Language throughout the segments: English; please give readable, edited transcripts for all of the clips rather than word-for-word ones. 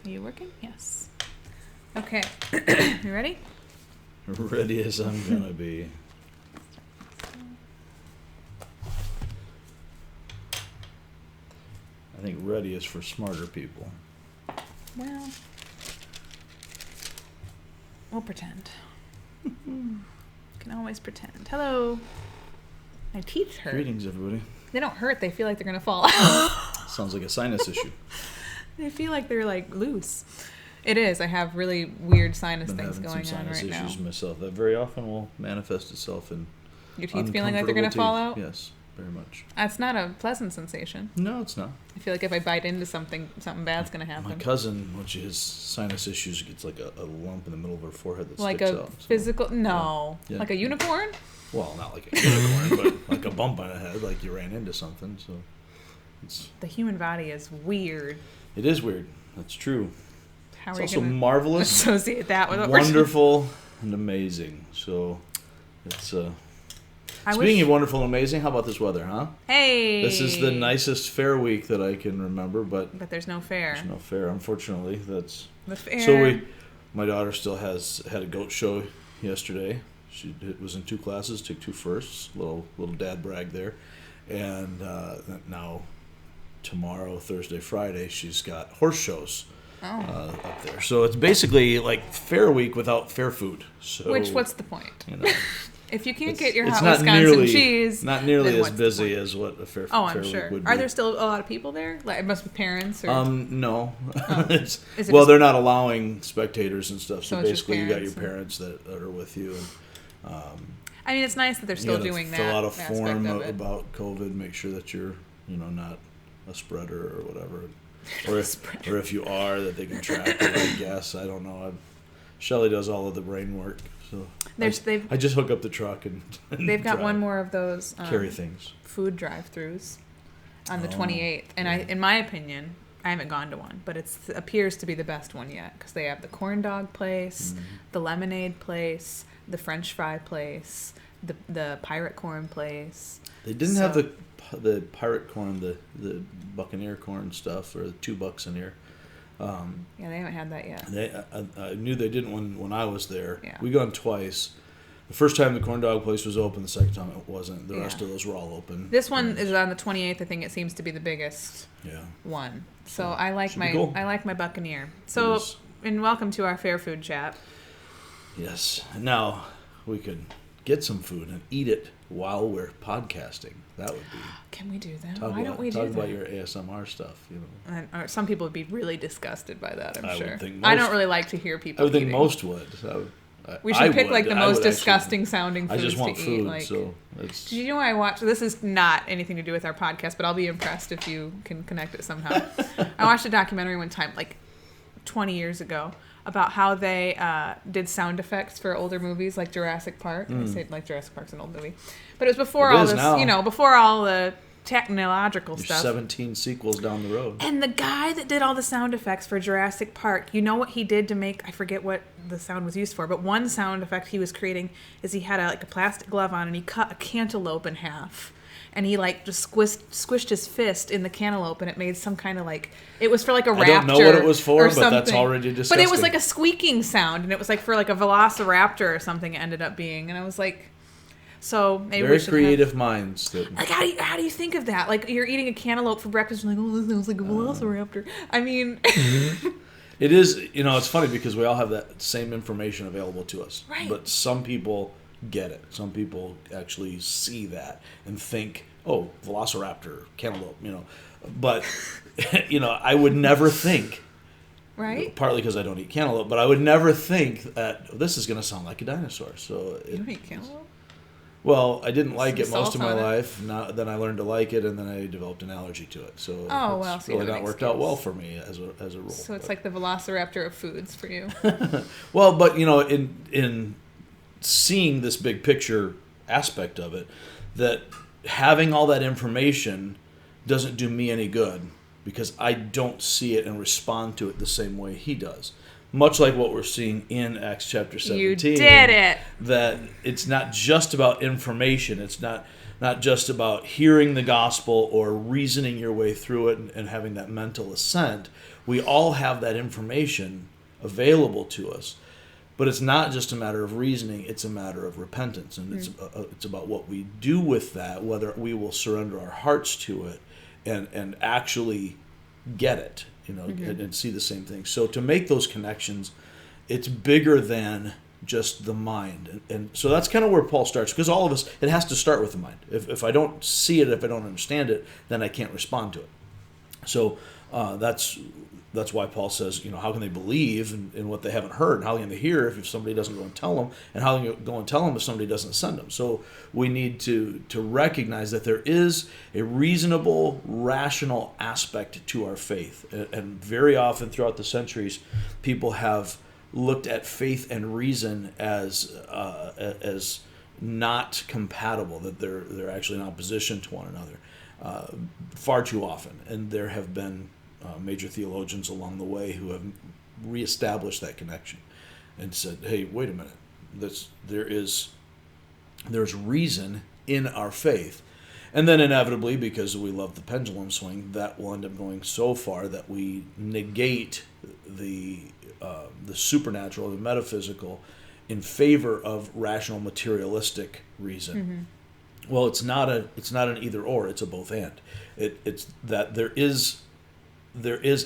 Are you working? Yes. Okay. You ready? Ready as I'm gonna be. I think ready is for smarter people. Well, we'll pretend. Can always pretend. Hello. My teeth hurt. Greetings, everybody. They don't hurt. They feel like they're going to fall out. Sounds like a sinus issue. They feel like they're like loose. It is. I have really weird sinus things going on right now. Been having some sinus issues myself. That very often will manifest itself in your teeth feeling like they're going to fall out? Yes, very much. That's not a pleasant sensation. No, it's not. I feel like if I bite into something bad's going to happen. My cousin, when she has sinus issues, gets like a lump in the middle of her forehead that like sticks a out. So, physical? No. Yeah. Like a unicorn? Well, not like a unicorn, but like a bump on the head, like you ran into something. So it's the human body is weird. It is weird. That's true. How it's are you also gonna marvelous, associate that with wonderful, and amazing. So it's speaking of wonderful and amazing, how about this weather, huh? Hey! This is the nicest fair week that I can remember, but there's no fair. There's no fair, unfortunately. That's the fair. So my daughter still had a goat show yesterday. She was in 2 classes, took 2 firsts. Little dad brag there, and now tomorrow, Thursday, Friday, she's got horse shows. Up there. So it's basically like fair week without fair food. So what's the point? You know, if you can't get your hot Wisconsin cheese, not nearly as busy as what a fair I'm week sure. would be. Are there still a lot of people there? Like it must be parents or no. Well, they're not allowing spectators and stuff. So basically you got your parents that are with you and I mean it's nice that they're still doing that. Fill out a form about COVID, make sure that you're, not a spreader or whatever. Or if you are, that they can track it, I guess. I don't know. Shelley does all of the brain work, so I just hook up the truck and they've got one more of those carry things food drive-throughs on the 28th, and in my opinion, I haven't gone to one, but it appears to be the best one yet because they have the corn dog place, the lemonade place, the French fry place, the pirate corn place. They didn't have the pirate corn, the Buccaneer corn stuff, or the $2 in here. Yeah, they haven't had that yet. I knew they didn't when I was there. Yeah. We gone twice. The first time the corn dog place was open, the second time it wasn't. The rest of those were all open. This one is on the 28th. I think it seems to be the biggest one. So I like my Buccaneer. So and welcome to our fair food chat. Yes. Now we could get some food and eat it while we're podcasting. That would be. Can we do that? Why don't we do that? Talk about your ASMR stuff, Some people would be really disgusted by that, I'm sure. Would think I don't really like to hear people I would think eating. most would. We should pick like the most disgusting sounding foods to eat. I just want food, so it's... Did you know I watched... This is not anything to do with our podcast, but I'll be impressed if you can connect it somehow. I watched a documentary one time, like 20 years ago, about how they did sound effects for older movies like Jurassic Park. I say like Jurassic Park's an old movie. But it was before all this, now. Before all the technological stuff. 17 sequels down the road. And the guy that did all the sound effects for Jurassic Park, you know what he did to make, I forget what the sound was used for, but one sound effect he was creating is he had a plastic glove on and he cut a cantaloupe in half. And he just squished his fist in the cantaloupe, and it made some kind of it was for like a raptor. I don't know what it was for, but that's already disgusting. But it was like a squeaking sound, and it was like for like a velociraptor or something. It ended up being, and I was like, so maybe very creative minds. Like how do you think of that? Like you're eating a cantaloupe for breakfast, and this sounds like a velociraptor. I mean. It is, it's funny because we all have that same information available to us. Right. But some people get it. Some people actually see that and think, oh, velociraptor, cantaloupe, But, I would never think. Right. Partly because I don't eat cantaloupe, but I would never think that this is going to sound like a dinosaur. So you don't eat cantaloupe? Well, I didn't like it most of my life. Then I learned to like it, and then I developed an allergy to it. So it's really not worked out well for me as a rule. So it's like the velociraptor of foods for you. Well, but in seeing this big picture aspect of it, that having all that information doesn't do me any good because I don't see it and respond to it the same way he does. Much like what we're seeing in Acts chapter 17. You did it! That it's not just about information. It's not not just about hearing the gospel or reasoning your way through it and having that mental assent. We all have that information available to us. But it's not just a matter of reasoning, it's a matter of repentance. And it's about what we do with that, whether we will surrender our hearts to it and actually get it, and see the same thing. So to make those connections, it's bigger than just the mind. And so that's kind of where Paul starts, because all of us, it has to start with the mind. If I don't see it, if I don't understand it, then I can't respond to it. So that's why Paul says, how can they believe in what they haven't heard? And how can they hear if somebody doesn't go and tell them? And how can you go and tell them if somebody doesn't send them? So we need to recognize that there is a reasonable, rational aspect to our faith. And very often throughout the centuries, people have looked at faith and reason as not compatible, that they're actually in opposition to one another far too often. And there have been major theologians along the way who have reestablished that connection and said, hey, wait a minute, there's reason in our faith. And then inevitably, because we love the pendulum swing, that will end up going so far that we negate the supernatural, the metaphysical, in favor of rational materialistic reason. Well, it's not an either or, it's a both and. It's that there is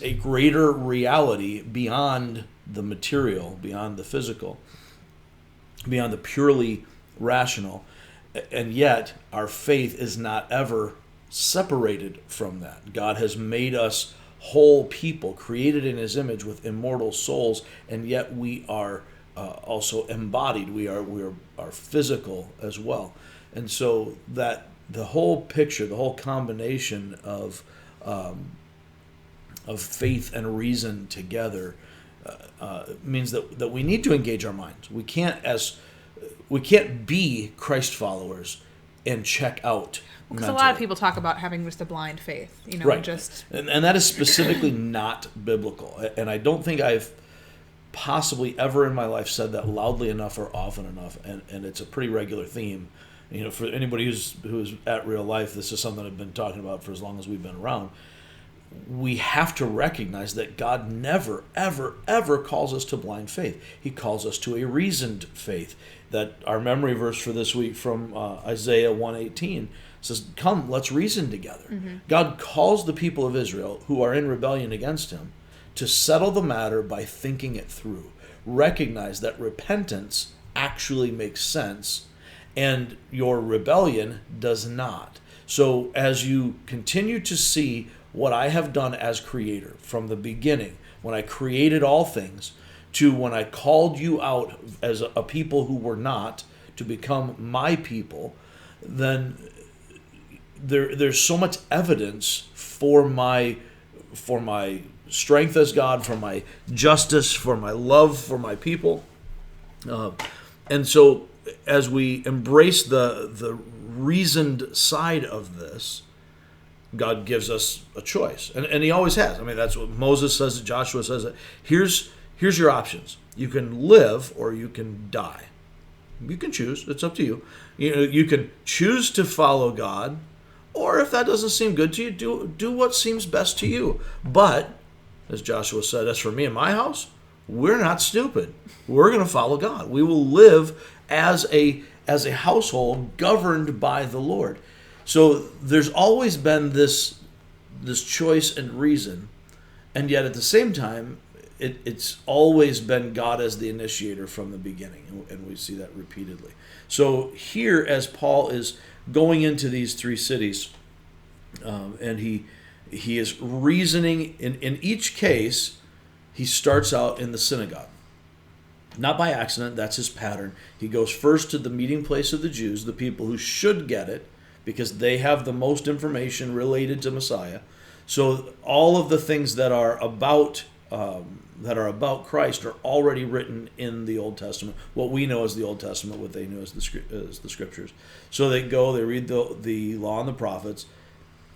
a greater reality beyond the material, beyond the physical, beyond the purely rational, and yet our faith is not ever separated from that. God has made us whole people, created in His image with immortal souls, and yet we are also embodied. We are physical as well, and so that the whole picture, the whole combination of faith and reason together means that we need to engage our minds. We can't be Christ followers and check out. Because a lot of people talk about having just a blind faith, right. And that is specifically not biblical. And I don't think I've possibly ever in my life said that loudly enough or often enough. And it's a pretty regular theme. For anybody who's at real life, this is something I've been talking about for as long as we've been around. We have to recognize that God never, ever, ever calls us to blind faith. He calls us to a reasoned faith. That our memory verse for this week from Isaiah 1:18 says, come, let's reason together. God calls the people of Israel who are in rebellion against Him to settle the matter by thinking it through. Recognize that repentance actually makes sense and your rebellion does not. So as you continue to see what I have done as creator from the beginning, when I created all things, to when I called you out as a people who were not to become my people, then there's so much evidence for my strength as God, for my justice, for my love for my people. And so as we embrace the reasoned side of this, God gives us a choice. And He always has. I mean, that's what Moses says, Joshua says. Here's your options. You can live or you can die. You can choose. It's up to you. You can choose to follow God, or if that doesn't seem good to you, do what seems best to you. But, as Joshua said, as for me and my house, we're not stupid. We're going to follow God. We will live as a household governed by the Lord. So there's always been this choice and reason, and yet at the same time, it's always been God as the initiator from the beginning, and we see that repeatedly. So here, as Paul is going into these three cities, and he is reasoning, in each case, he starts out in the synagogue. Not by accident, that's his pattern. He goes first to the meeting place of the Jews, the people who should get it, because they have the most information related to Messiah. So all of the things that are about Christ are already written in the Old Testament. What we know as the Old Testament, what they know as the Scriptures. So they go, they read the law and the prophets,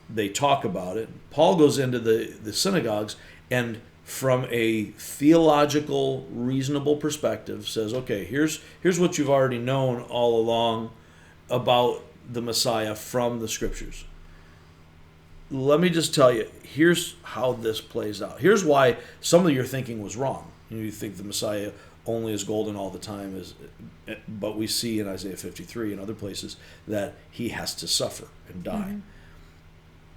they talk about it. Paul goes into the synagogues and from a theological, reasonable perspective says, okay, here's what you've already known all along about the Messiah from the Scriptures. Let me just tell you, here's how this plays out. Here's why some of your thinking was wrong. You think the Messiah only is golden all the time, but we see in Isaiah 53 and other places that he has to suffer and die. Mm-hmm.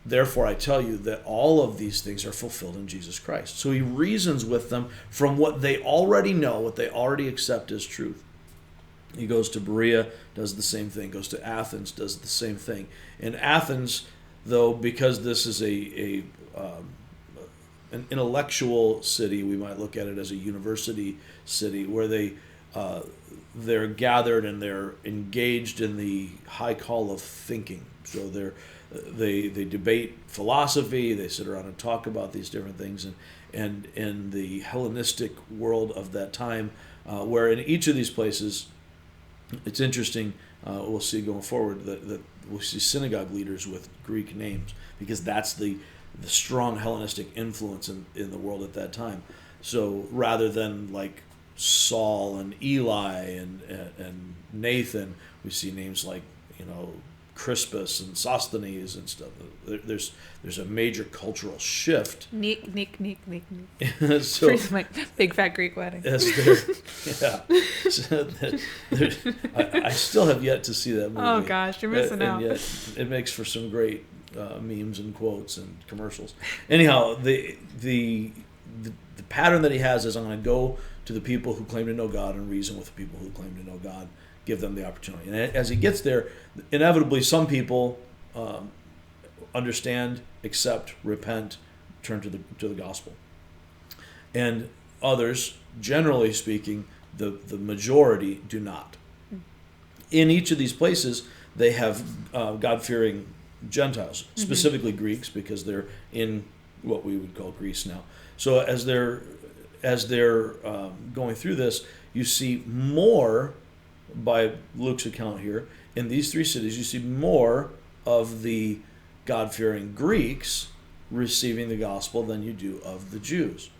Therefore, I tell you that all of these things are fulfilled in Jesus Christ. So he reasons with them from what they already know, what they already accept as truth. He goes to Berea, does the same thing. Goes to Athens, does the same thing. In Athens, though, because this is an intellectual city, we might look at it as a university city, where they're gathered and they're engaged in the high call of thinking. So they debate philosophy, they sit around and talk about these different things, and in the Hellenistic world of that time, where in each of these places, it's interesting, we'll see going forward that we'll see synagogue leaders with Greek names, because that's the strong Hellenistic influence in the world at that time. So rather than like Saul and Eli and Nathan, we see names like, Crispus and Sosthenes and stuff. There's a major cultural shift. Nick. So my big fat Greek wedding. I still have yet to see that movie. Oh gosh, you're missing out. And yet it makes for some great memes and quotes and commercials. Anyhow, the pattern that he has is, I'm going to go to the people who claim to know God and reason with the people who claim to know God. Give them the opportunity. And as he gets there, inevitably some people understand, accept, repent, turn to the gospel. And others, generally speaking, the majority do not. In each of these places, they have God-fearing Gentiles, specifically Greeks, because they're in what we would call Greece now. So as they're going through this, you see more, by Luke's account here, in these three cities, you see more of the God-fearing Greeks receiving the gospel than you do of the Jews.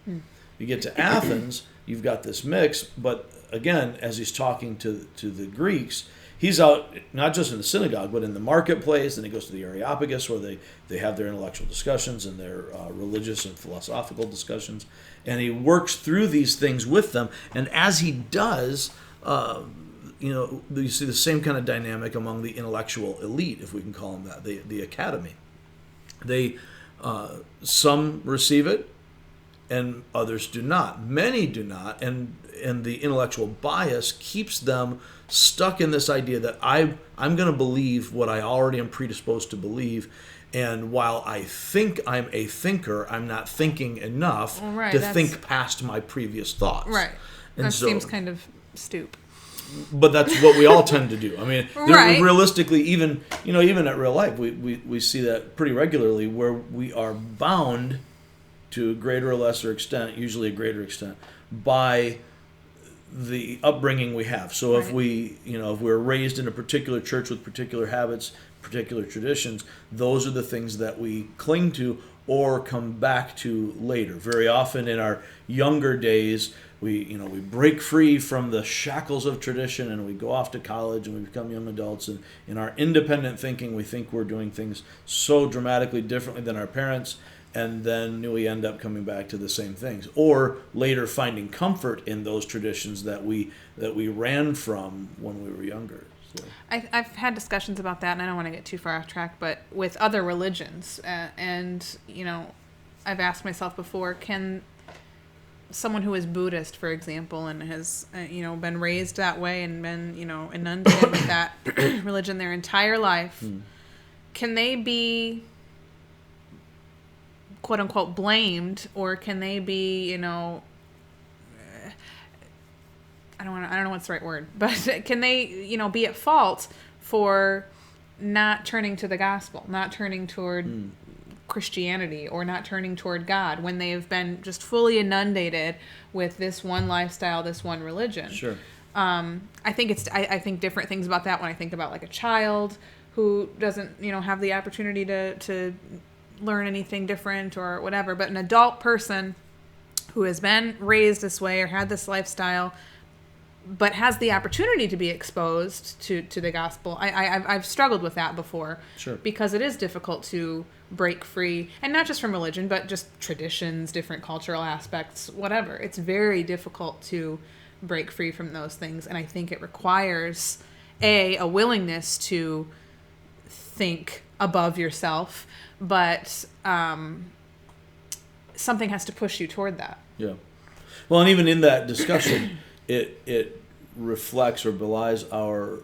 You get to Athens, you've got this mix, but again, as he's talking to the Greeks, he's out not just in the synagogue, but in the marketplace. Then he goes to the Areopagus, where they have their intellectual discussions and their religious and philosophical discussions. And he works through these things with them. And as he does, you see the same kind of dynamic among the intellectual elite, if we can call them that, the academy. Some receive it, and others do not. Many do not, and the intellectual bias keeps them stuck in this idea that I'm going to believe what I already am predisposed to believe, and while I think I'm a thinker, I'm not thinking enough to think past my previous thoughts. Right. And that seems kind of stupid. But that's what we all tend to do. I mean, realistically, even at real life, we see that pretty regularly, where we are bound to a greater or lesser extent, usually a greater extent, by the upbringing we have. So if if we're raised in a particular church with particular habits, particular traditions, those are the things that we cling to or come back to later. Very often in our younger days, we break free from the shackles of tradition and we go off to college and we become young adults, and in our independent thinking we think we're doing things so dramatically differently than our parents, and then we end up coming back to the same things, or later finding comfort in those traditions that we ran from when we were younger. So. I've had discussions about that, and I don't want to get too far off track, but with other religions, and I've asked myself before, can someone who is Buddhist, for example, and has been raised that way and been inundated with that religion their entire life, can they be quote unquote blamed, or can they be I don't know what's the right word, but can they be at fault for not turning to the gospel, not turning toward Christianity, or not turning toward God, when they've been just fully inundated with this one lifestyle, this one religion? Sure. I think different things about that when I think about like a child who doesn't have the opportunity to learn anything different or whatever, but an adult person who has been raised this way or had this lifestyle, but has the opportunity to be exposed to the gospel. I've struggled with that before. Sure. Because it is difficult to break free, and not just from religion, but just traditions, different cultural aspects, whatever. It's very difficult to break free from those things, and I think it requires a willingness to think above yourself, but something has to push you toward that. Yeah. Well, and even in that discussion, it reflects or belies our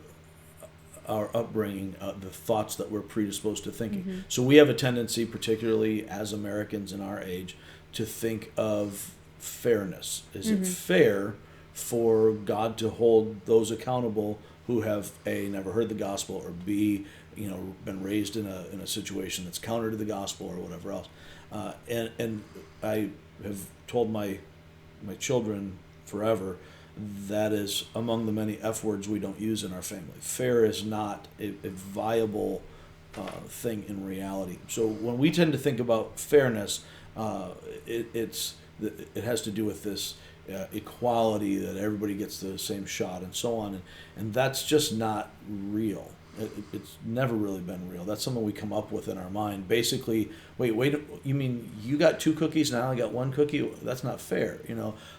upbringing, the thoughts that we're predisposed to thinking. Mm-hmm. So we have a tendency, particularly as Americans in our age, to think of fairness. Is it fair for God to hold those accountable who have A, never heard the gospel, or B, been raised in a situation that's counter to the gospel or whatever else? And I have told my children forever, that is among the many F words we don't use in our family. Fair is not a viable thing in reality. So when we tend to think about fairness, it has to do with this equality, that everybody gets the same shot and so on, and that's just not real. It's never really been real. That's something we come up with in our mind. Basically, wait, you mean you got 2 cookies and I only got 1 cookie? That's not fair.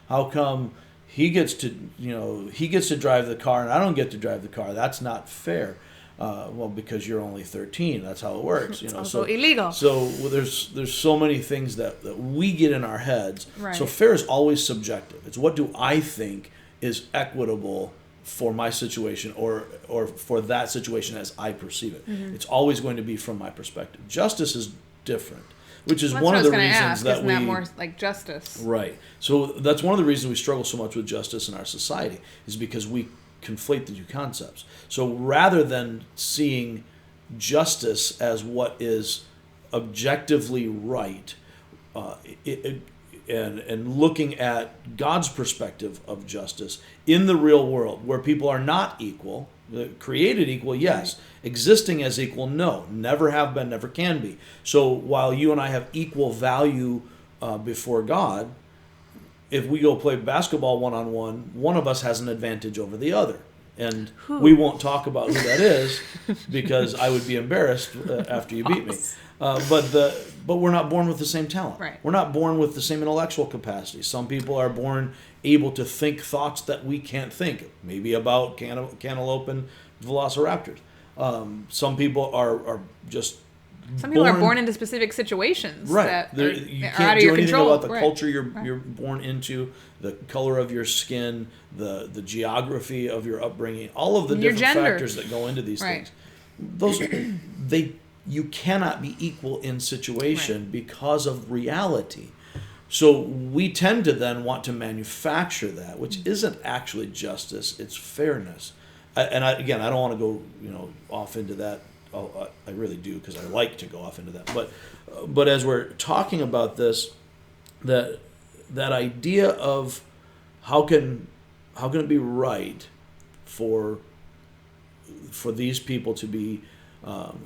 How come he gets to drive the car and I don't get to drive the car? That's not fair. Well, because you're only 13. That's how it works. It's also illegal. So there's so many things that we get in our heads. Right. So fair is always subjective. It's what do I think is equitable for my situation or for that situation as I perceive it. Mm-hmm. It's always going to be from my perspective. Justice is different, which is That's one what of the I was reasons gonna ask. that Isn't that more like justice? Right. So that's one of the reasons we struggle so much with justice in our society, is because we conflate the two concepts. So rather than seeing justice as what is objectively right, and looking at God's perspective of justice in the real world, where people are not equal, created equal, yes. Right. Existing as equal, no. Never have been, never can be. So while you and I have equal value before God, if we go play basketball one-on-one, one of us has an advantage over the other. And we won't talk about who that is because I would be embarrassed after you beat me. But we're not born with the same talent. Right. We're not born with the same intellectual capacity. Some people are born able to think thoughts that we can't think, maybe about cantaloupe and velociraptors. Some people are just Some people are born into specific situations right. that you are can't out of do your anything control. about the culture you're born into, the color of your skin, the geography of your upbringing, all of the Your different gender. factors that go into these things. Those you cannot be equal in situation because of reality. So we tend to then want to manufacture that, which isn't actually justice; it's fairness. I don't want to go off into that. I really do, because I like to go off into that. But as we're talking about this, that idea of how can it be right for these people to be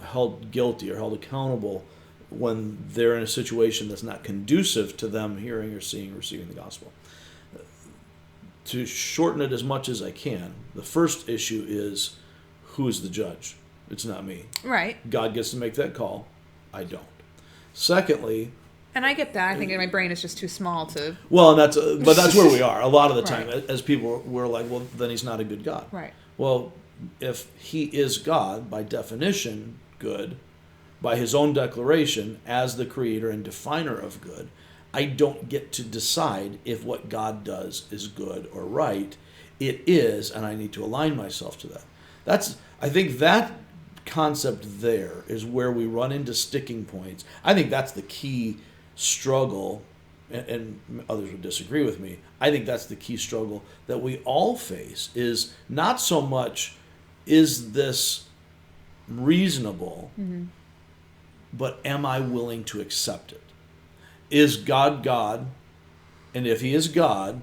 held guilty or held accountable when they're in a situation that's not conducive to them hearing or seeing or receiving the gospel. To shorten it as much as I can, the first issue is, who is the judge? It's not me. Right. God gets to make that call. I don't. Secondly, and I get that. I think my brain is just too small to. Well, and that's where we are a lot of the time. Right. As people, we're like, well, then he's not a good God. Right. Well, if he is God, by definition, good, by his own declaration as the creator and definer of good, I don't get to decide if what God does is good or right. It is, and I need to align myself to that. I think that concept there is where we run into sticking points. I think that's the key struggle, and others would disagree with me. I think that's the key struggle that we all face, is not so much is this reasonable, but am I willing to accept it? Is God God? And if he is God,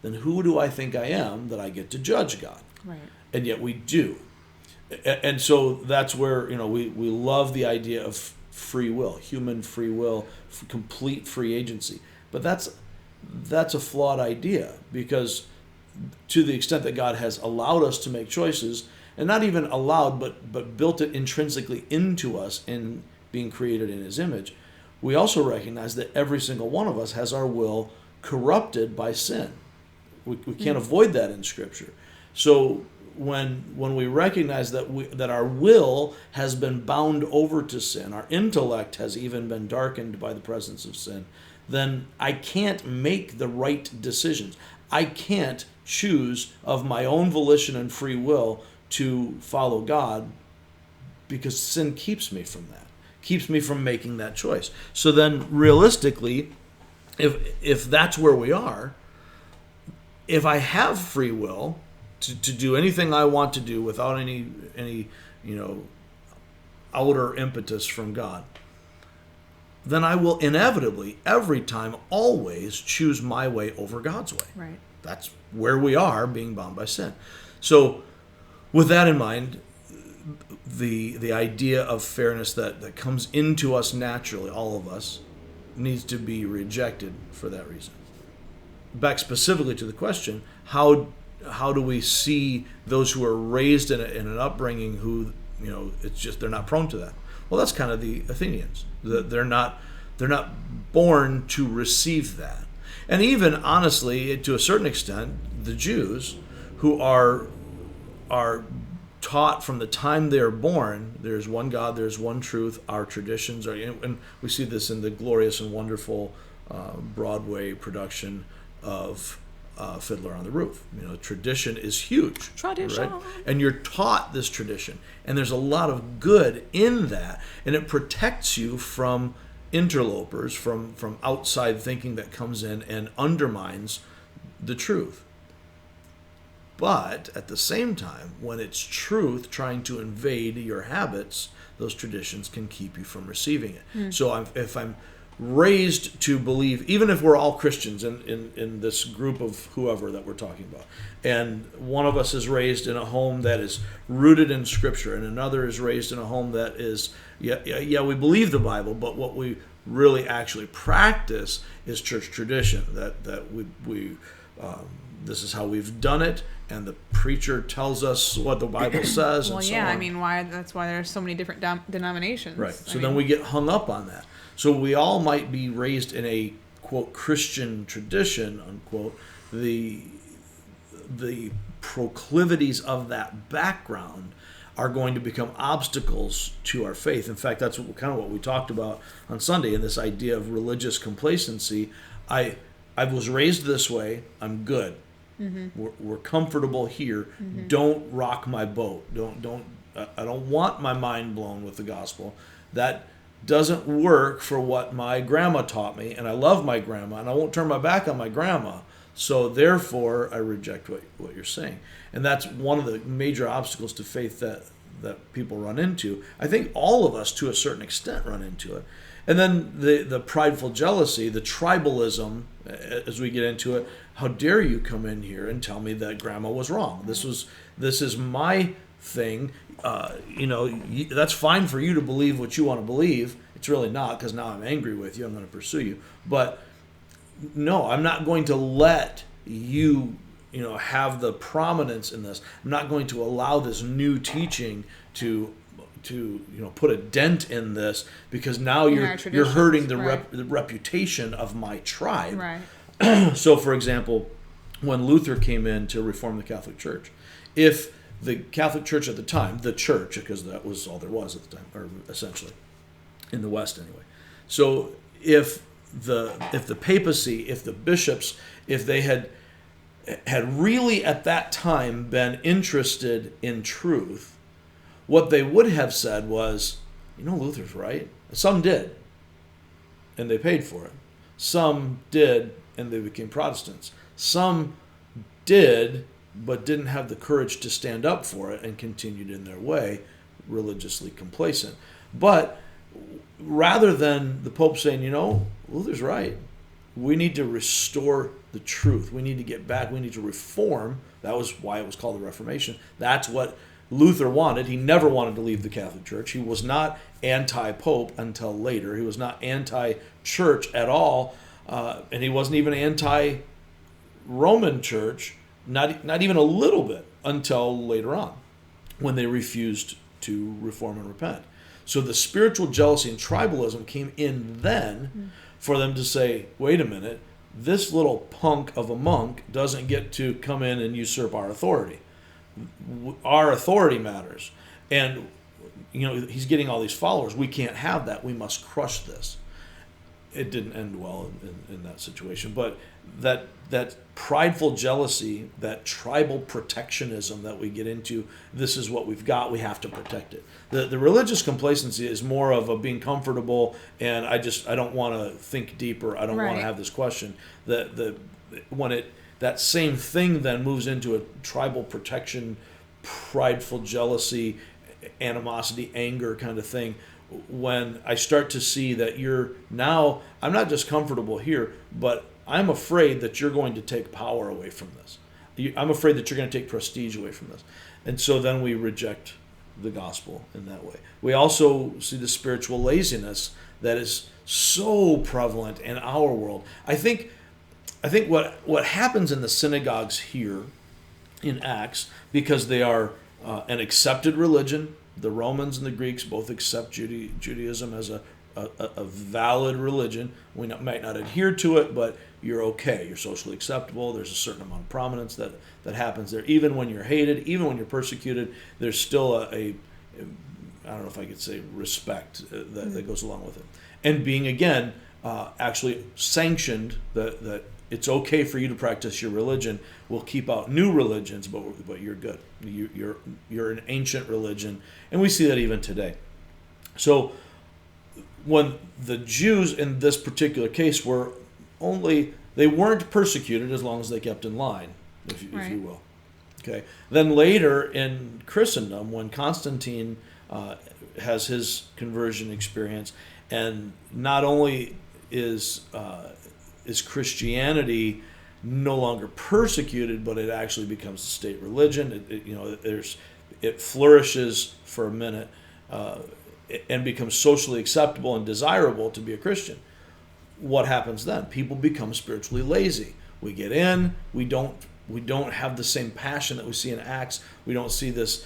then who do I think I am that I get to judge God? Right. And yet we do. And so that's where we love the idea of free will, human free will, complete free agency. But that's a flawed idea, because to the extent that God has allowed us to make choices, and not even allowed, but built it intrinsically into us in being created in his image, we also recognize that every single one of us has our will corrupted by sin. We can't avoid that in Scripture. So when we recognize that our will has been bound over to sin, our intellect has even been darkened by the presence of sin, then I can't make the right decisions. I can't choose of my own volition and free will to follow God, because sin keeps me from that, keeps me from making that choice. So then realistically, if that's where we are, if I have free will to do anything I want to do without any outer impetus from God, then I will inevitably, every time, always choose my way over God's way. Right. That's where we are, being bound by sin. So with that in mind, the idea of fairness that comes into us naturally, all of us, needs to be rejected for that reason. Back specifically to the question, how do we see those who are raised in an upbringing who, it's just they're not prone to that? Well, that's kind of the Athenians. They're not born to receive that. And even honestly, to a certain extent, the Jews, who are taught from the time they are born, there's one God, there's one truth, our traditions are, and we see this in the glorious and wonderful Broadway production of Fiddler on the Roof. Tradition is huge. Tradition. Right? And you're taught this tradition. And there's a lot of good in that. And it protects you from interlopers, from outside thinking that comes in and undermines the truth. But at the same time, when it's truth trying to invade your habits, those traditions can keep you from receiving it. So if I'm raised to believe, even if we're all Christians in this group of whoever that we're talking about, and one of us is raised in a home that is rooted in Scripture, and another is raised in a home that is, we believe the Bible, but what we really actually practice is church tradition, that we this is how we've done it, and the preacher tells us what the Bible says. Well, and so yeah, on. that's why there's so many different denominations. Right. So then we get hung up on that. So we all might be raised in a, quote, Christian tradition, unquote. The proclivities of that background are going to become obstacles to our faith. In fact, that's kind of what we talked about on Sunday, in this idea of religious complacency. I was raised this way. I'm good. Mm-hmm. We're comfortable here. Mm-hmm. Don't rock my boat. I don't want my mind blown with the gospel. That doesn't work for what my grandma taught me, and I love my grandma, and I won't turn my back on my grandma. So therefore, I reject what you're saying. And that's one of the major obstacles to faith that people run into. I think all of us, to a certain extent, run into it. And then the prideful jealousy, the tribalism, as we get into it. How dare you come in here and tell me that grandma was wrong? This is my thing. That's fine for you to believe what you want to believe. It's really not, because now I'm angry with you. I'm going to pursue you. But no, I'm not going to let you, have the prominence in this. I'm not going to allow this new teaching to put a dent in this, because now you're hurting the reputation of my tribe. Right. So, for example, when Luther came in to reform the Catholic Church, if the Catholic Church at the time, the church, because that was all there was at the time, or essentially, in the West anyway. So if the papacy, if the bishops, if they had really at that time been interested in truth, what they would have said was, Luther's right. Some did, and they paid for it. Some did, and they became Protestants. Some did, but didn't have the courage to stand up for it and continued in their way, religiously complacent. But rather than the Pope saying, Luther's right, we need to restore the truth. We need to get back. We need to reform. That was why it was called the Reformation. That's what Luther wanted. He never wanted to leave the Catholic Church. He was not anti-Pope until later. He was not anti-church at all. And he wasn't even anti-Roman Church. not even a little bit until later on, when they refused to reform and repent. So the spiritual jealousy and tribalism came in then for them to say, wait a minute, this little punk of a monk doesn't get to come in and usurp our authority. Our authority matters. And, he's getting all these followers. We can't have that. We must crush this. It didn't end well in that situation. But that prideful jealousy, that tribal protectionism that we get into, this is what we've got, we have to protect it. The religious complacency is more of a being comfortable, and I don't want to think deeper, I don't want to have this question. That same thing then moves into a tribal protection, prideful jealousy, animosity, anger kind of thing. When I start to see that I'm not just comfortable here, but I'm afraid that you're going to take power away from this. I'm afraid that you're going to take prestige away from this. And so then we reject the gospel in that way. We also see the spiritual laziness that is so prevalent in our world. I think what happens in the synagogues here in Acts, because they are an accepted religion, the Romans and the Greeks both accept Judaism as a valid religion. We might not adhere to it, but you're okay. You're socially acceptable. There's a certain amount of prominence that happens there. Even when you're hated, even when you're persecuted, there's still I don't know if I could say respect that goes along with it. And being, again, actually sanctioned that it's okay for you to practice your religion. We'll keep out new religions, but you're good. You're an ancient religion. And we see that even today. So when the Jews in this particular case they weren't persecuted as long as they kept in line, if you will. Okay. Then later in Christendom, when Constantine has his conversion experience, and not only is Christianity no longer persecuted, but it actually becomes a state religion. It flourishes for a minute and becomes socially acceptable and desirable to be a Christian. What happens then? People become spiritually lazy. We get in. We don't have the same passion that we see in Acts. We don't see this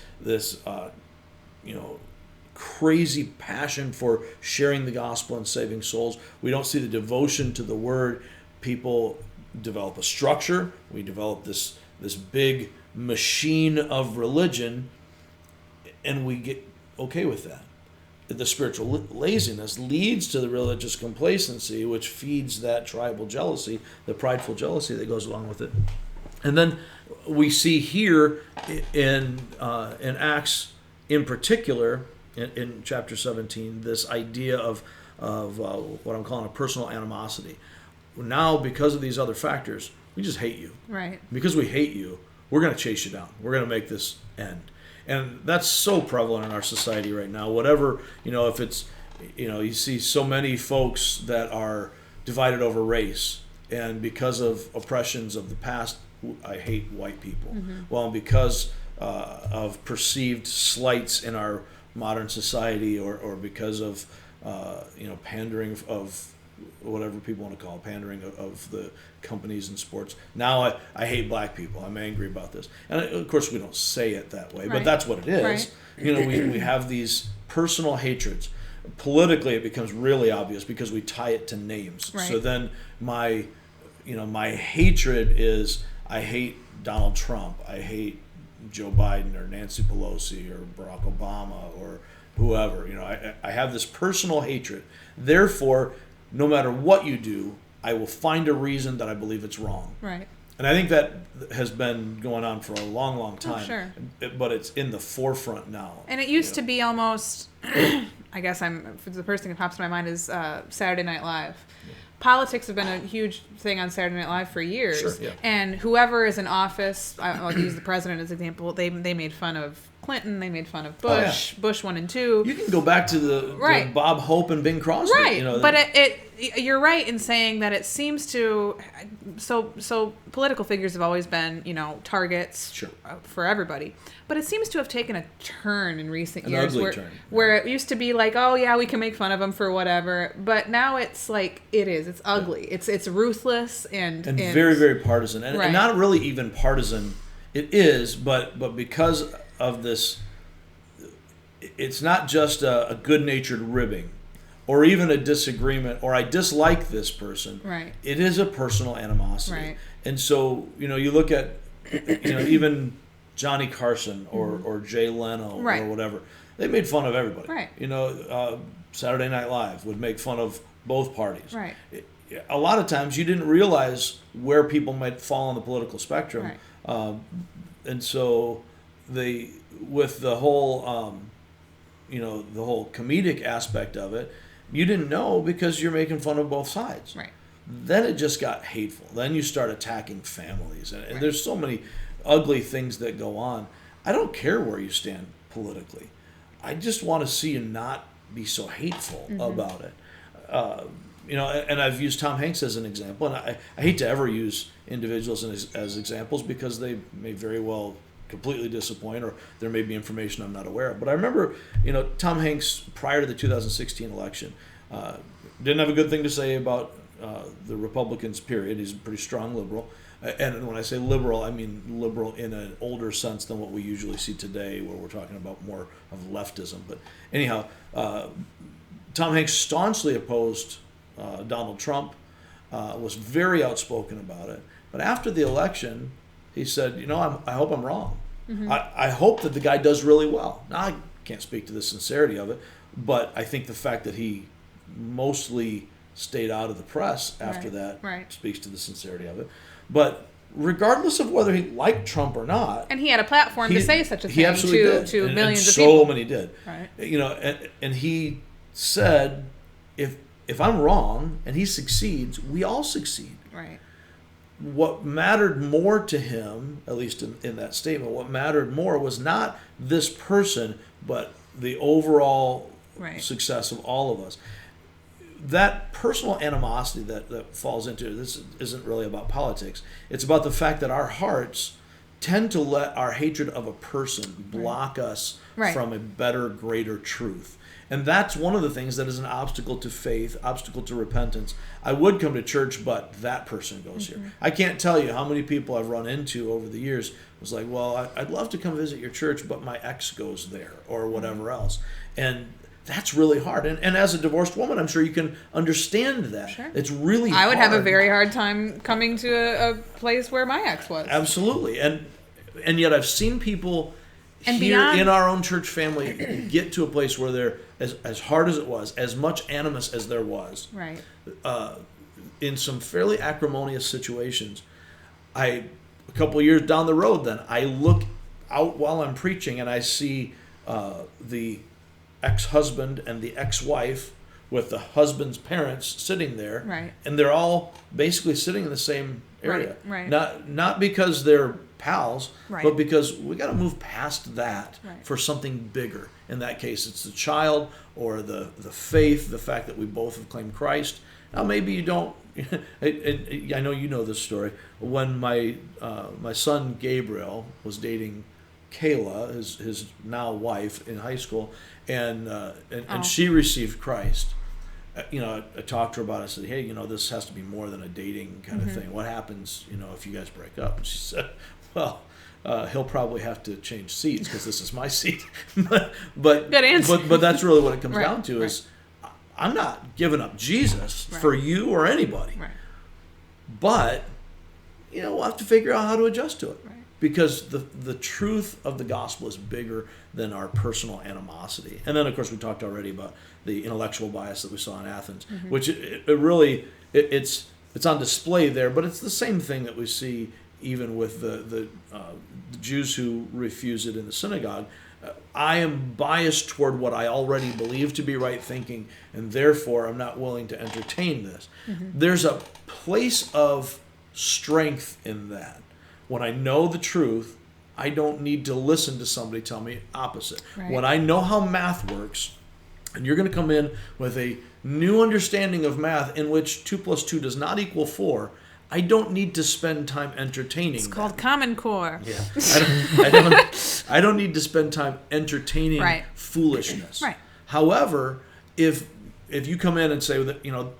crazy passion for sharing the gospel and saving souls. We don't see the devotion to the word. People develop a structure. We develop this big machine of religion, and we get okay with that. The spiritual laziness leads to the religious complacency, which feeds that tribal jealousy, the prideful jealousy that goes along with it. And then we see here in Acts in particular, in chapter 17, this idea of what I'm calling a personal animosity. Now, because of these other factors, we just hate you. Right. Because we hate you, we're going to chase you down. We're going to make this end. And that's so prevalent in our society right now. Whatever, if it's, you see so many folks that are divided over race. And because of oppressions of the past, I hate white people. Mm-hmm. Well, because of perceived slights in our modern society, or because of, pandering of whatever people want to call it, pandering of the companies and sports. Now I hate black people. I'm angry about this. And of course we don't say it that way, but that's what it is. Right. We have these personal hatreds. Politically it becomes really obvious because we tie it to names. Right. So then my hatred is, I hate Donald Trump. I hate Joe Biden or Nancy Pelosi or Barack Obama or whoever. I have this personal hatred. Therefore, no matter what you do, I will find a reason that I believe it's wrong. Right. And I think that has been going on for a long, long time. Oh, sure. But it's in the forefront now. And it used to be almost, I guess the first thing that pops in my mind is Saturday Night Live. Yeah. Politics have been a huge thing on Saturday Night Live for years. Sure, yeah. And whoever is in office, I'll use the president as an example, they made fun of Clinton, they made fun of Bush, Bush 1 and 2. You can go back to the Bob Hope and Bing Crosby. Right, but you're right in saying that it seems to. So political figures have always been, targets Sure. for everybody. But it seems to have taken a turn in recent An years, ugly turn. where it used to be like, oh yeah, we can make fun of them for whatever. But now it's like it's ugly. It's ruthless and very, very partisan, and, Right. and not really even partisan. It is, but because of this, it's not just a good-natured ribbing, or even a disagreement, or I dislike this person. Right. It is a personal animosity, Right. and so you look at even Johnny Carson or Jay Leno Right. or whatever. They made fun of everybody. Right. Saturday Night Live would make fun of both parties. Right. A lot of times you didn't realize where people might fall on the political spectrum. Right. And so with the whole, the whole comedic aspect of it, you didn't know because you're making fun of both sides. Right. Then it just got hateful. Then you start attacking families. And Right. there's so many ugly things that go on. I don't care where you stand politically. I just want to see you not be so hateful about it. And I've used Tom Hanks as an example, and I hate to ever use individuals as examples because they may very well completely disappoint, or there may be information I'm not aware of. But I remember, Tom Hanks, prior to the 2016 election, didn't have a good thing to say about the Republicans, period. He's a pretty strong liberal. And when I say liberal, I mean liberal in an older sense than what we usually see today, where we're talking about more of leftism. But anyhow, Tom Hanks staunchly opposed Donald Trump, was very outspoken about it. But after the election, he said, I hope I'm wrong. I hope that the guy does really well. Now, I can't speak to the sincerity of it, but I think the fact that he mostly stayed out of the press after that speaks to the sincerity of it. But regardless of whether he liked Trump or not, And he had a platform to say such a he thing absolutely did. to And millions of so people. many did. Right. And he said, if I'm wrong and he succeeds, we all succeed. Right. What mattered more to him, at least in that statement, what mattered more was not this person, but the overall success of all of us. That personal animosity that falls into this isn't really about politics. It's about the fact that our hearts tend to let our hatred of a person block us from a better, greater truth. And that's one of the things that is an obstacle to faith, obstacle to repentance. I would come to church, but that person goes here. I can't tell you how many people I've run into over the years was like, well, I'd love to come visit your church, but my ex goes there or whatever else. And that's really hard. And as a divorced woman, I'm sure you can understand that. Sure. It's really I would hard. have a very hard time coming to a place where my ex was. Absolutely. And yet I've seen people And here beyond- in our own church family get to a place where they're, as hard as it was, as much animus as there was, Right. in some fairly acrimonious situations, a couple of years down the road, then I look out while I'm preaching and I see the ex-husband and the ex-wife with the husband's parents sitting there, Right. and they're all basically sitting in the same area. Right. Not because they're pals, Right. but because we got to move past that Right. for something bigger. In that case, it's the child or the faith, the fact that we both have claimed Christ. Now, maybe you don't. I know you know this story. When my son Gabriel was dating Kayla, his now wife, in high school, and she received Christ. I talked to her about it. I said, hey, this has to be more than a dating kind of thing. What happens, if you guys break up? And she said, well, he'll probably have to change seats because this is my seat. but Good answer. But that's really what it comes Right, down to right. is I'm not giving up Jesus for you or anybody. Right. But, we'll have to figure out how to adjust to it. Right. Because the truth of the gospel is bigger than our personal animosity. And then, of course, we talked already about the intellectual bias that we saw in Athens, which it really, it's on display there, but it's the same thing that we see even with the Jews who refuse it in the synagogue. I am biased toward what I already believe to be right thinking, and therefore I'm not willing to entertain this. There's a place of strength in that. When I know the truth, I don't need to listen to somebody tell me opposite. Right. When I know how math works, and you're going to come in with a new understanding of math in which 2 plus 2 does not equal 4, I don't need to spend time entertaining. It's called Common Core. Yeah, I don't need to spend time entertaining foolishness. Right. However, if you come in and say that, you know,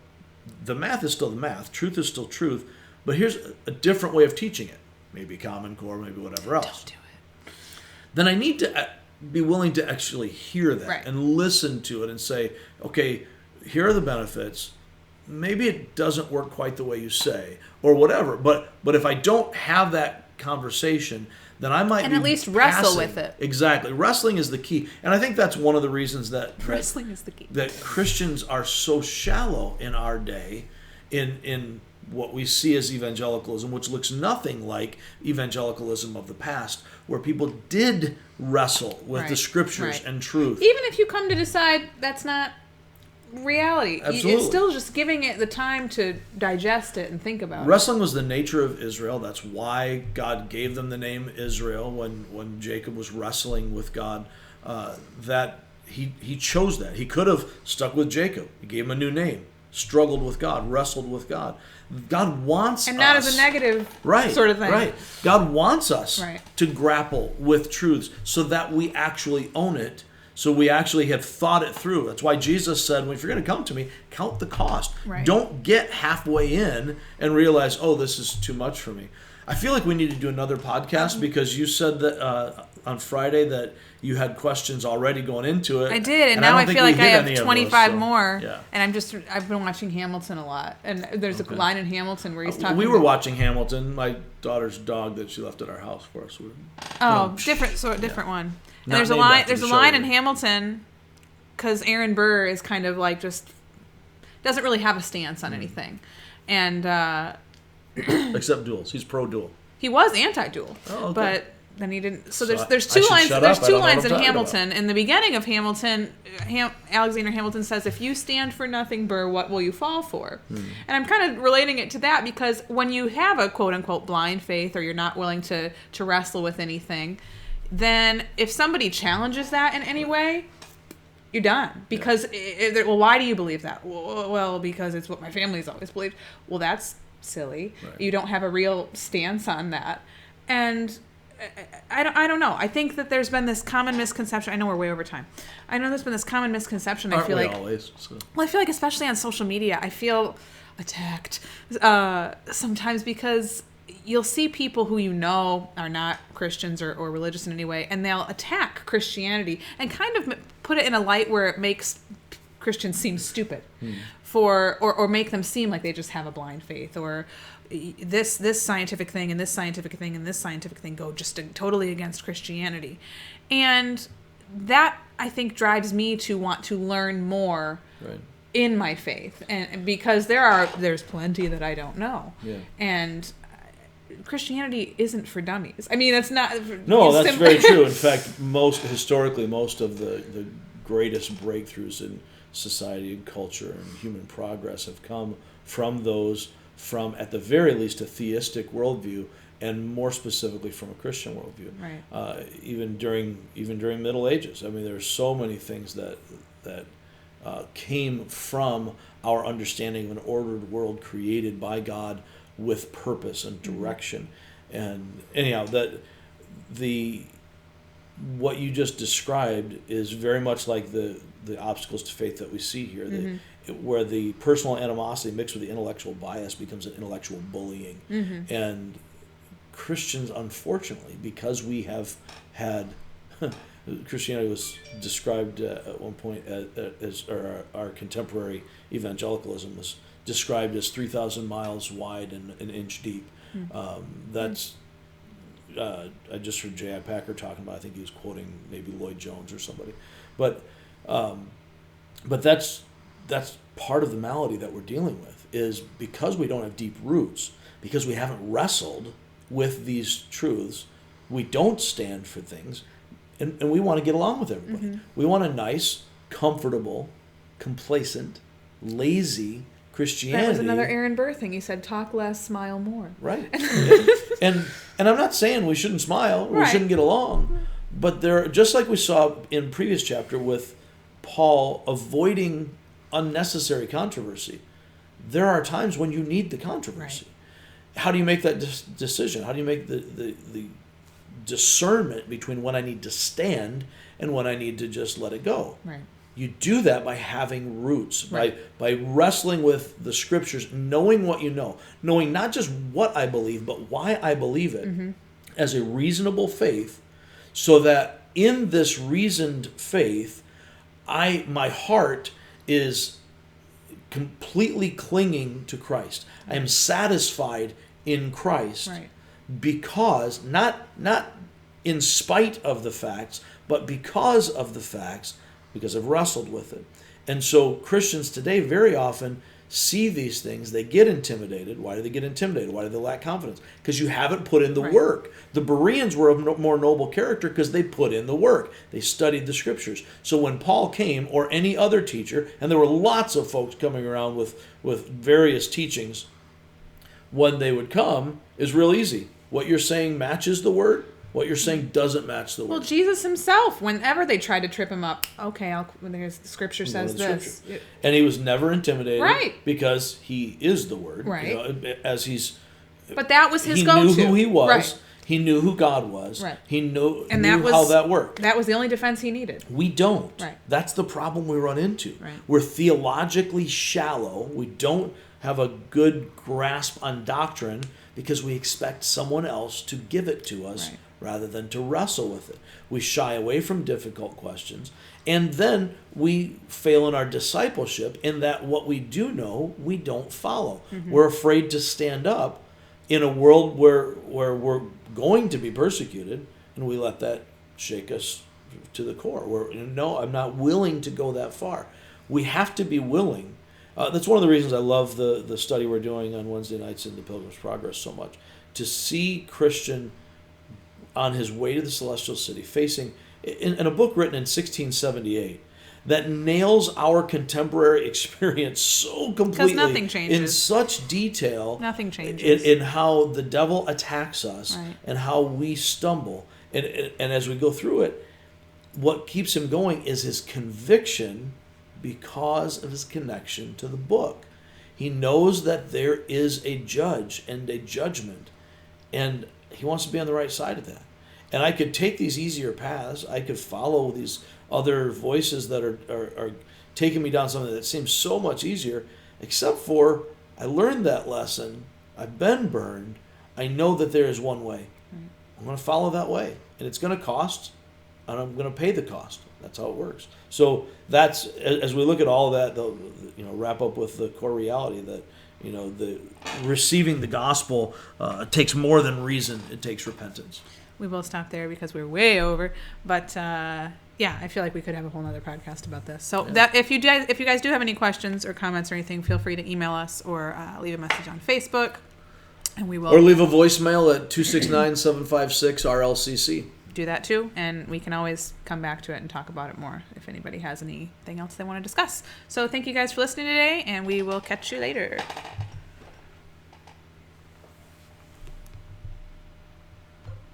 the math is still the math, truth is still truth, but here's a different way of teaching it, maybe Common Core, maybe whatever else. Don't do it. Then I need to be willing to actually hear that Right. and listen to it and say, okay, here are the benefits. Maybe it doesn't work quite the way you say, or whatever. But if I don't have that conversation, then I might And be at least wrestle passing. with it. Exactly, wrestling is the key, and I think that's one of the reasons that Wrestling is the key. that Christians are so shallow in our day, in what we see as evangelicalism, which looks nothing like evangelicalism of the past, where people did wrestle with the scriptures and truth. Even if you come to decide that's not reality, Absolutely. it's still just giving it the time to digest it and think about Wrestling was the nature of Israel. That's why God gave them the name Israel when Jacob was wrestling with God. That he chose that. He could have stuck with Jacob. He gave him a new name. Struggled with God. Wrestled with God. God wants it. And not us, as a negative right, sort of thing. Right. God wants us Right. to grapple with truths so that we actually own it. So we actually have thought it through. That's why Jesus said, well, if you're going to come to me, count the cost. Right. Don't get halfway in and realize, oh, this is too much for me. I feel like we need to do another podcast because you said that on Friday that you had questions already going into it. I did, and I now don't I think feel we like I hit have any of 25 those, so, more. yeah. And I've been watching Hamilton a lot. And there's a line in Hamilton where he's talking We were watching Hamilton, my daughter's dog that she left at our house for us. different one. And Not there's a named line. after There's the a show, line in but- Hamilton because Aaron Burr is kind of like just doesn't really have a stance on anything, and Except duels. He's pro-duel. he was anti-duel, Oh, okay. but then he didn't. So So there's I two should lines. shut There's up. I two don't know what lines I'm in talking Hamilton. In the beginning of Hamilton, Alexander Hamilton says, "If you stand for nothing, Burr, what will you fall for?" And I'm kind of relating it to that because when you have a quote unquote blind faith, or you're not willing to wrestle with anything, then if somebody challenges that in any way, you're done. Because well, why do you believe that? Well, because it's what my family's always believed. Well, that's silly. Right. You don't have a real stance on that, and I don't know. I think that there's been this common misconception. I know we're way over time. I know there's been this common misconception. Aren't I feel we like always? So. well, I feel like especially on social media, I feel attacked sometimes because you'll see people who you know are not Christians or religious in any way, and they'll attack Christianity and kind of put it in a light where it makes Christians seem stupid or make them seem like they just have a blind faith, or this scientific thing and this scientific thing and this scientific thing go just totally against Christianity. And that, I think, drives me to want to learn more Right. in my faith, and because there's plenty that I don't know. Yeah. And Christianity isn't for dummies. I mean, it's not. No, it's that's very true. In fact, most of the greatest breakthroughs in society and culture and human progress have come from at the very least, a theistic worldview, and more specifically from a Christian worldview. Right. Even during Middle Ages, I mean, there are so many things that came from our understanding of an ordered world created by God with purpose and direction. And anyhow, what you just described is very much like the obstacles to faith that we see here, where the personal animosity mixed with the intellectual bias becomes an intellectual bullying. And Christians, unfortunately, because we have had Christianity was described at one point as our contemporary evangelicalism was described as 3,000 miles wide and an inch deep. That's I just heard J.I. Packer talking about. I think he was quoting maybe Lloyd Jones or somebody, but that's part of the malady that we're dealing with, is because we don't have deep roots, because we haven't wrestled with these truths, we don't stand for things, and we want to get along with everybody. We want a nice, comfortable, complacent, lazy Christianity. That was another Aaron Burr thing. He said, "Talk less, smile more." Right. and I'm not saying we shouldn't smile, we Right. shouldn't get along, but there, just like we saw in previous chapter with Paul avoiding unnecessary controversy. There are times when you need the controversy. How do you make that decision? How do you make the discernment between when I need to stand and when I need to just let it go? Right. You do that by having roots, Right. by wrestling with the scriptures, knowing what you know, knowing not just what I believe, but why I believe it as a reasonable faith, so that in this reasoned faith, my heart is completely clinging to Christ. I am satisfied in Christ Right. because not in spite of the facts, but because of the facts, because I've wrestled with it. And so Christians today very often see these things, they get intimidated. Why do they get intimidated? Why do they lack confidence? Because you haven't put in the Right. work. The Bereans were of more noble character because they put in the work. They studied the scriptures. So when Paul came, or any other teacher, and there were lots of folks coming around with various teachings, when they would come, is real easy. What you're saying matches the word. What you're saying doesn't match the word. Well, Jesus himself, whenever they tried to trip him up, okay, there's the scripture Well, says the this. scripture. And he was never intimidated, Right. because he is the word. Right. As he's, But that was his he go-to. knew who he was. Right. He knew who God was. Right. He knew was how that worked. That was the only defense he needed. We don't. Right. That's the problem we run into. Right. We're theologically shallow. We don't have a good grasp on doctrine because we expect someone else to give it to us, Right. rather than to wrestle with it. We shy away from difficult questions, and then we fail in our discipleship in that what we do know, we don't follow. We're afraid to stand up in a world where we're going to be persecuted, and we let that shake us to the core. No, I'm not willing to go that far. We have to be willing. That's one of the reasons I love the study we're doing on Wednesday nights in the Pilgrim's Progress so much. To see Christian on his way to the celestial city, facing in a book written in 1678 that nails our contemporary experience so completely, nothing changes. in such detail, Nothing changes. in how the devil attacks us, Right. and how we stumble, and as we go through it, what keeps him going is his conviction because of his connection to the book. He knows that there is a judge and a judgment, and he wants to be on the right side of that. And I could take these easier paths. I could follow these other voices that are taking me down something that seems so much easier, except for I learned that lesson. I've been burned. I know that there is one way. I'm going to follow that way. And it's going to cost, and I'm going to pay the cost. That's how it works. So that's, as we look at all of that, wrap up with the core reality that, the receiving the gospel takes more than reason. It takes repentance. We will stop there because we're way over. But yeah, I feel like we could have a whole other podcast about this. So that if you guys do have any questions or comments or anything, feel free to email us or leave a message on Facebook, and we will. Or leave a voicemail at 269-756-RLCC. Do that too, and we can always come back to it and talk about it more if anybody has anything else they want to discuss. So thank you guys for listening today, and we will catch you later.